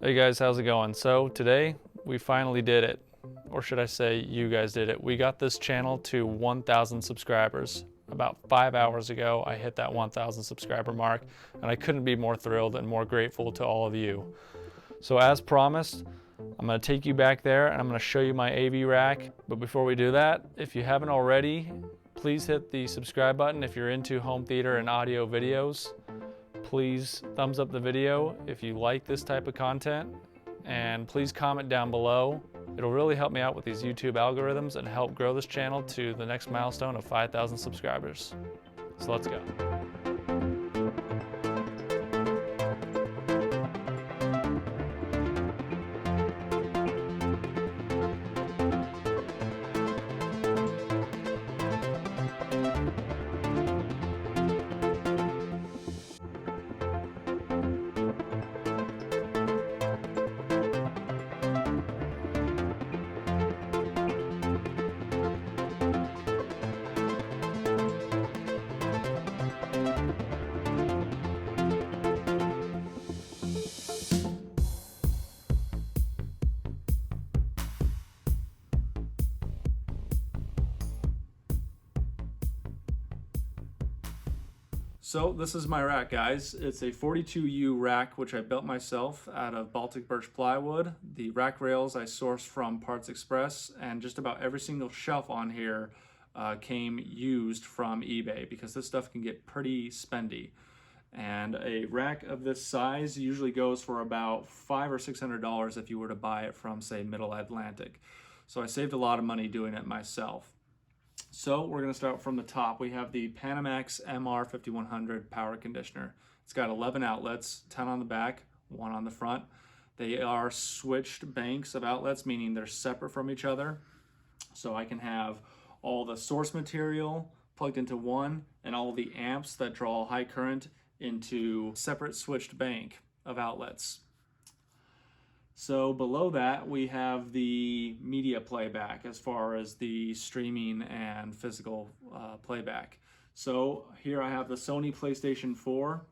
Hey guys, how's it going? So today we finally did it, or should I say you guys did it. We got this channel to 1,000 subscribers. About 5 hours ago, I hit that 1,000 subscriber mark, and I couldn't be more thrilled and more grateful to all of you. So as promised, I'm going to take you back there and I'm going to show you my AV rack. But before we do that, if you haven't already, please hit the subscribe button if you're into home theater and audio videos. Please thumbs up the video if you like this type of content, and please comment down below. It'll really help me out with these YouTube algorithms and help grow this channel to the next milestone of 5,000 subscribers. So let's go. So this is my rack, guys. It's a 42U rack, which I built myself out of Baltic birch plywood. The rack rails I sourced from Parts Express, and just about every single shelf on here came used from eBay because this stuff can get pretty spendy. And a rack of this size usually goes for about $500 or $600 if you were to buy it from, say, Middle Atlantic. So I saved a lot of money doing it myself. So we're going to start from the top. We have the Panamax MR5100 power conditioner. It's got 11 outlets, 10 on the back, 1 on the front. They are switched banks of outlets, meaning they're separate from each other. So I can have all the source material plugged into one and all the amps that draw high current into separate switched bank of outlets. So below that, we have the media playback as far as the streaming and physical playback. So here I have the Sony PlayStation 4,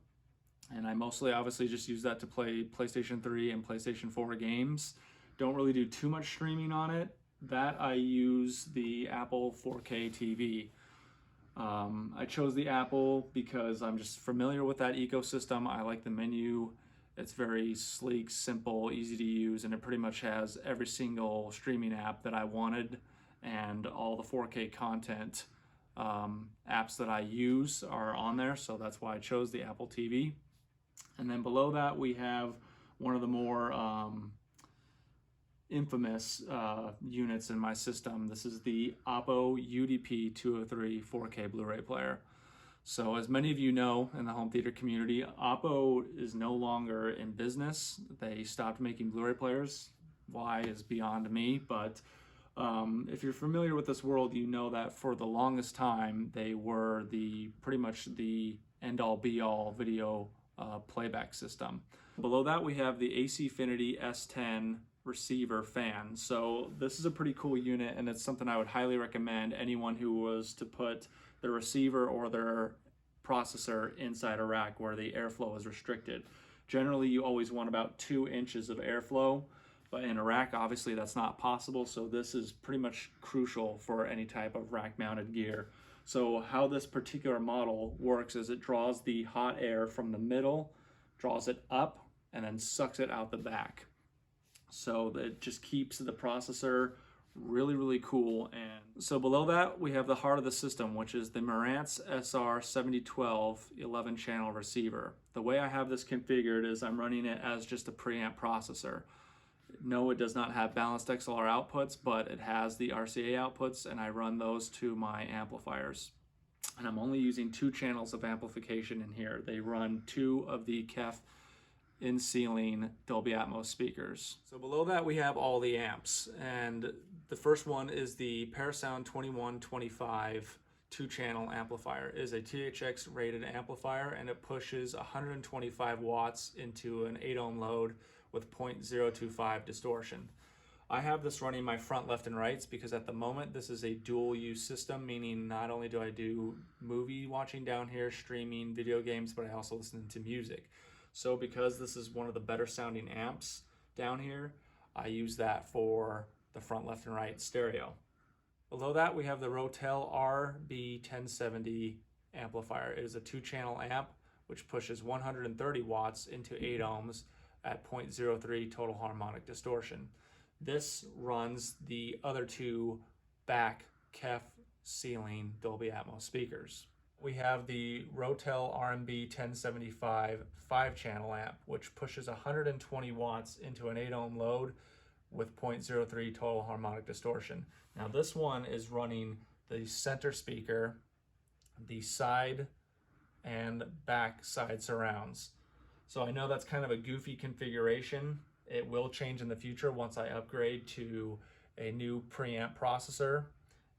and I mostly obviously just use that to play PlayStation 3 and PlayStation 4 games. Don't really do too much streaming on it. That I use the Apple 4K TV. I chose the Apple because I'm just familiar with that ecosystem. I like the menu. It's very sleek, simple, easy to use, and it pretty much has every single streaming app that I wanted, and all the 4K content apps that I use are on there, so that's why I chose the Apple TV. And then below that we have one of the more infamous units in my system. This is the Oppo UDP 203 4K Blu-ray player. So as many of you know in the home theater community, Oppo is no longer in business. They stopped making Blu-ray players. Why is beyond me, but if you're familiar with this world, you know that for the longest time, they were pretty much the end-all be-all video playback system. Below that, we have the AC-Finity S10 receiver fan. So this is a pretty cool unit, and it's something I would highly recommend anyone who was to put their receiver or their processor inside a rack where the airflow is restricted. Generally, you always want about 2 inches of airflow, but in a rack, obviously that's not possible, so this is pretty much crucial for any type of rack-mounted gear. So how this particular model works is it draws the hot air from the middle, draws it up, and then sucks it out the back. So that just keeps the processor really cool. And so below that we have the heart of the system, which is the Marantz SR7012 11 channel receiver. The way I have this configured is I'm running it as just a preamp processor. No, it does not have balanced XLR outputs, but it has the RCA outputs, and I run those to my amplifiers. And I'm only using 2 channels of amplification in here. They run 2 of the KEF in-ceiling Dolby Atmos speakers. So below that we have all the amps, and the first one is the Parasound 2125 2-channel amplifier. It is a THX rated amplifier, and it pushes 125 watts into an 8 ohm load with 0.025 distortion. I have this running my front, left, and rights because at the moment this is a dual use system, meaning not only do I do movie watching down here, streaming video games, but I also listen to music. So because this is one of the better sounding amps down here, I use that for the front, left, and right stereo. Below that, we have the Rotel RB1070 amplifier. It is a 2-channel amp which pushes 130 watts into 8 ohms at 0.03 total harmonic distortion. This runs the other 2 back KEF ceiling Dolby Atmos speakers. We have the Rotel RMB 1075 5-channel amp, which pushes 120 watts into an 8 ohm load with 0.03 total harmonic distortion. Now this one is running the center speaker, the side and back side surrounds. So I know that's kind of a goofy configuration. It will change in the future once I upgrade to a new preamp processor,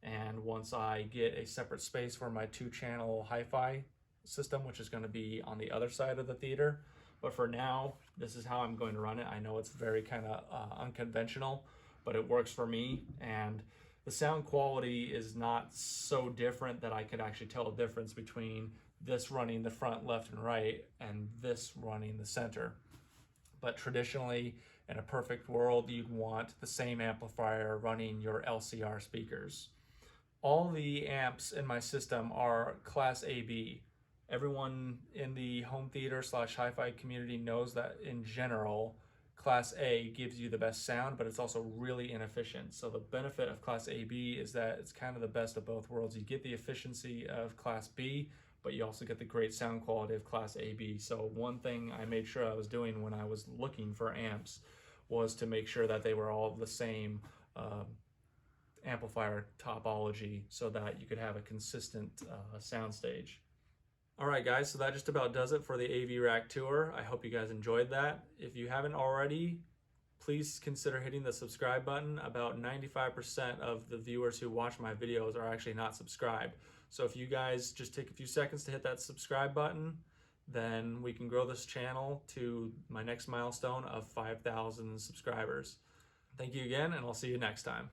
and once I get a separate space for my 2-channel hi-fi system, which is going to be on the other side of the theater. But for now, this is how I'm going to run it. I know it's very kind of unconventional, but it works for me, and the sound quality is not so different that I could actually tell a difference between this running the front, left, and right and this running the center. But traditionally, in a perfect world, you'd want the same amplifier running your LCR speakers. All the amps in my system are Class AB. Everyone in the home theater / hi-fi community knows that in general, Class A gives you the best sound, but it's also really inefficient. So the benefit of Class AB is that it's kind of the best of both worlds. You get the efficiency of Class B, but you also get the great sound quality of Class AB. So one thing I made sure I was doing when I was looking for amps was to make sure that they were all the same amplifier topology so that you could have a consistent sound stage. All right, guys, so that just about does it for the AV Rack tour. I hope you guys enjoyed that. If you haven't already, please consider hitting the subscribe button. About 95% of the viewers who watch my videos are actually not subscribed. So if you guys just take a few seconds to hit that subscribe button, then we can grow this channel to my next milestone of 5,000 subscribers. Thank you again, and I'll see you next time.